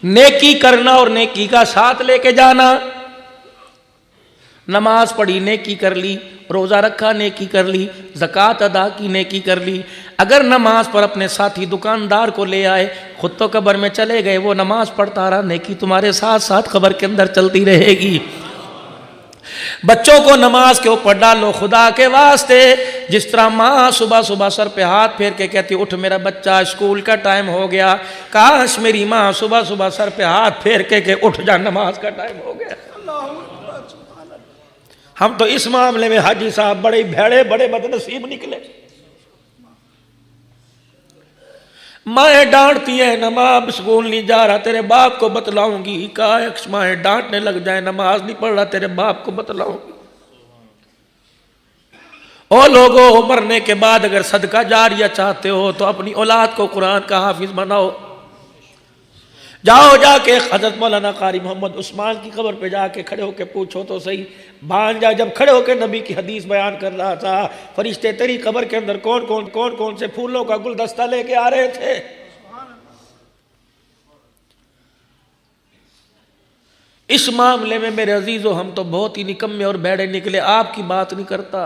नेकी करना और नेकी का साथ लेके जाना। नमाज पढ़ी नेकी कर ली, रोज़ा रखा नेकी कर ली, ज़कात अदा की नेकी कर ली। अगर नमाज पर अपने साथी दुकानदार को ले आए, खुद तो कब्र में चले गए, वो नमाज पढ़ता रहा, नेकी तुम्हारे साथ साथ कब्र के अंदर चलती रहेगी। बच्चों को नमाज के ऊपर डालो खुदा के वास्ते। जिस तरह माँ सुबह सुबह सर पे हाथ फेर के कहती उठ मेरा बच्चा स्कूल का टाइम हो गया, काश मेरी माँ सुबह सुबह सर पे हाथ फेर के उठ जा नमाज का टाइम हो गया। हम तो इस मामले में हाजी साहब बड़े भेड़े बड़े बदनसीब निकले। माएँ डांटती हैं नमाज स्कूल नहीं जा रहा तेरे बाप को बतलाऊंगी, काश माएँ डांटने लग जाए नमाज नहीं पढ़ रहा तेरे बाप को बतलाऊंगी। ओ लोगों, मरने के बाद अगर सदका जारिया चाहते हो तो अपनी औलाद को कुरान का हाफिज बनाओ। जाओ जाके हजरत मौलाना कारी मोहम्मद उस्मान की कब्र पे जाके खड़े होके पूछो तो सही, भांजा जब खड़े होके नबी की हदीस बयान कर रहा था, फरिश्ते तेरी कब्र के अंदर कौन कौन से फूलों का गुलदस्ता लेके आ रहे थे। इस मामले में मेरे अजीजों हम तो बहुत ही निकम्मे और बैठे निकले। आपकी बात नहीं करता,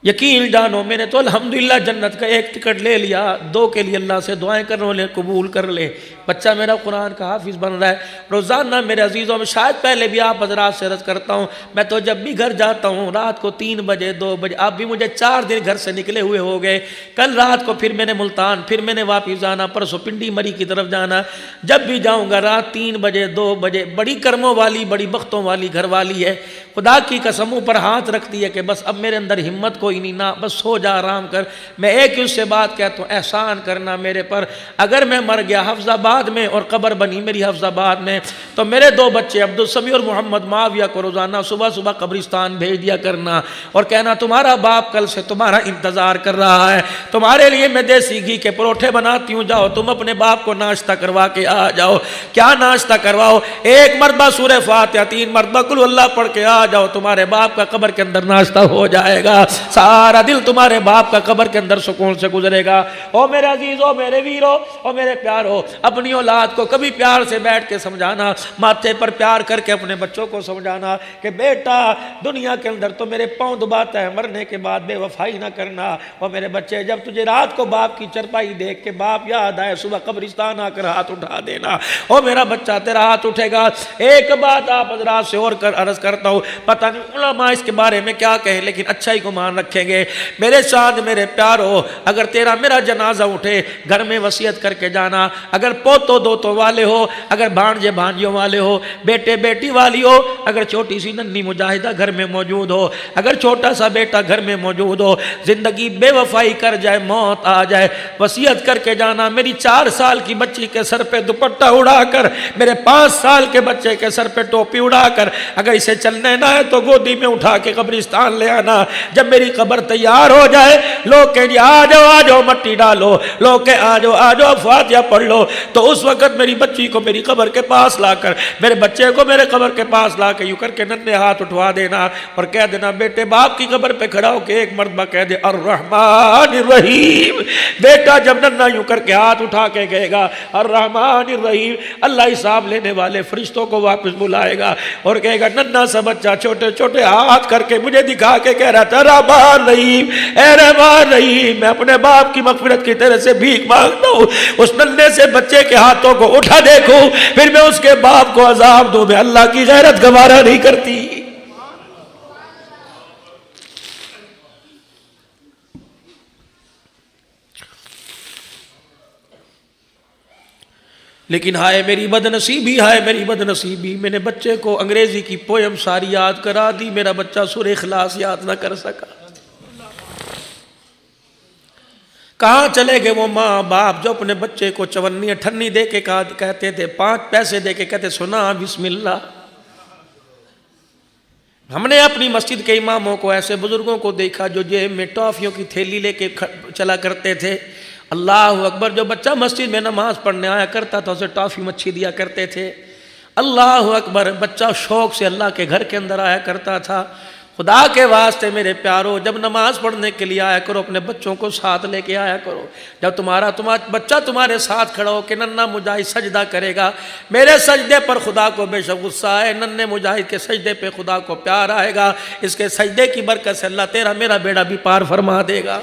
यकीन जानो मैंने तो अल्हम्दुलिल्लाह जन्नत का एक टिकट ले लिया, दो के लिए अल्लाह से दुआएं कर ले कबूल कर ले। बच्चा मेरा कुरान का हाफिज बन रहा है। रोज़ाना मेरे अजीज़ों में शायद पहले भी आप हजरात से अर्ज़ करता हूँ, मैं तो जब भी घर जाता हूँ रात को 3 बजे 2 बजे, आप भी मुझे 4 दिन घर से निकले हुए हो गए। कल रात को फिर मैंने मुल्तान, फिर मैंने वापिस जाना, परसों पिंडी मरी की तरफ जाना। जब भी जाऊँगा रात 3 बजे 2 बजे। बड़ी कर्मों वाली बड़ी बख्तों वाली घर वाली है, खुदा की कसमों पर हाथ रखती है कि बस अब मेरे अंदर हिम्मत कोई नहीं, ना बस सो जा आराम कर। मैं एक ही उससे बात कहता हूँ, एहसान करना मेरे पर। अगर मैं मर गया हफ्जाबाद में और कब्र बनी मेरी हफ्जाबाद में, तो मेरे 2 बच्चे अब्दुल समी और मोहम्मद माविया को रोज़ाना सुबह सुबह कब्रिस्तान भेज दिया करना और कहना तुम्हारा बाप कल से तुम्हारा इंतज़ार कर रहा है, तुम्हारे लिए मैं देसी घी के परोठे बनाती हूँ, जाओ तुम अपने बाप को नाश्ता करवा के आ जाओ। क्या नाश्ता करवाओ? 1 मरतबा सूरह फातिहा 3 मरतबा कुल अल्लाह पढ़ के आ जाओ, तुम्हारे बाप का कब्र के अंदर नाश्ता हो जाएगा। सारा दिल तुम्हारे बाप का कब्र के अंदर सुकून से गुजरेगा। ओ मेरे अजीजों, मेरे वीरों, ओ मेरे प्यारों, अपनी औलाद को कभी प्यार से बैठ के समझाना, माथे पर प्यार करके अपने बच्चों को समझाना कि बेटा दुनिया के अंदर तो मेरे पाँव दबाता है, मरने के बाद बेवफाई ना करना। और मेरे बच्चे जब तुझे रात को बाप की चरपाई देख के बाप याद आए, सुबह कब्रिस्तान आकर हाथ उठा देना। ओ मेरा बच्चा तेरा हाथ उठेगा। एक बात आप हज़रात से और अर्ज करता हूँ, पता नहीं उलमा इसके बारे में क्या कहे, लेकिन अच्छा ही गुमान रखेंगे। मेरे साथ मेरे प्यारों, अगर तेरा मेरा जनाजा उठे घर में वसीयत करके जाना। अगर पोतो दोतों वाले हो, अगर भांजे भांजियों वाले हो, बेटे बेटी वाली हो, अगर छोटी सी नन्ही मुजाहिदा घर में मौजूद हो, अगर छोटा सा बेटा घर में मौजूद हो, जिंदगी बेवफाई कर जाए, मौत आ जाए, वसीयत करके जाना। मेरी 4 साल की बच्ची के सर पे दुपट्टा उड़ाकर, मेरे 5 साल के बच्चे के सर पे टोपी उड़ाकर, अगर इसे चलने ना है तो गोदी में उठा के कब्रिस्तान ले आना। जब मेरी कब्र तैयार हो जाए, लोग कहेंगे आ जाओ मट्टी डालो, लोग कहे आ जाओ फातिहा पढ़ लो, तो उस वक्त मेरी बच्ची को मेरी कब्र के पास लाकर, मेरे बच्चे को मेरे कब्र के पास लाकर यूं करके नन्हे हाथ उठवा देना और कह देना बेटे बाप की कब्र पे खड़ा होकर एक मरतबा कह दे अर्रहमान रहीम। बेटा जब नन्हा यूं करके हाथ उठा के कहेगा अर्रहमान रहीम, अल्लाह हिसाब लेने वाले फरिश्तों को वापस बुलाएगा और कहेगा नन्हा सा बच्चा छोटे छोटे हाथ करके मुझे दिखा के कह रहा था रहमान रहीम, ए रहमान रहीम, मैं अपने बाप की मगफिरत की तरह से भीख मांगता हूँ। उस नन्हे से बच्चे के हाथों को उठा देखूं, फिर मैं उसके बाप को अजाब दूं। मैं अल्लाह की गैरत गवारा नहीं करती। लेकिन हाय मेरी बदनसीबी, हाय मेरी बदनसीबी, मैंने बच्चे को अंग्रेजी की पोयम सारी याद करा दी, मेरा बच्चा सूरह इखलास याद ना कर सका। कहाँ चले गए वो माँ बाप जो अपने बच्चे को चवन्नी अठन्नी दे के कहते थे, 5 पैसे दे के कहते सुना बिस्मिल्लाह। हमने अपनी मस्जिद के इमामों को, ऐसे बुजुर्गों को देखा जो जेब में टॉफियों की थैली लेके चला करते थे। अल्लाह अकबर, जो बच्चा मस्जिद में नमाज पढ़ने आया करता था उसे टॉफी मच्छी दिया करते थे। अल्लाह अकबर, बच्चा शौक से अल्लाह के घर के अंदर आया करता था, خدا کے واسطے میرے پیارو، جب نماز پڑھنے کے لیے آیا کرو اپنے بچوں کو ساتھ لے کے آیا کرو. جب تمہارا بچہ تمہارے ساتھ کھڑا ہو کہ ننھا مجاہد سجدہ کرے گا، میرے سجدے پر خدا کو بے شک غصہ ہے، ننھے مجاہد کے سجدے پہ خدا کو پیار آئے گا. اس کے سجدے کی برکت سے اللہ تیرا میرا بیڑا بھی پار فرما دے گا.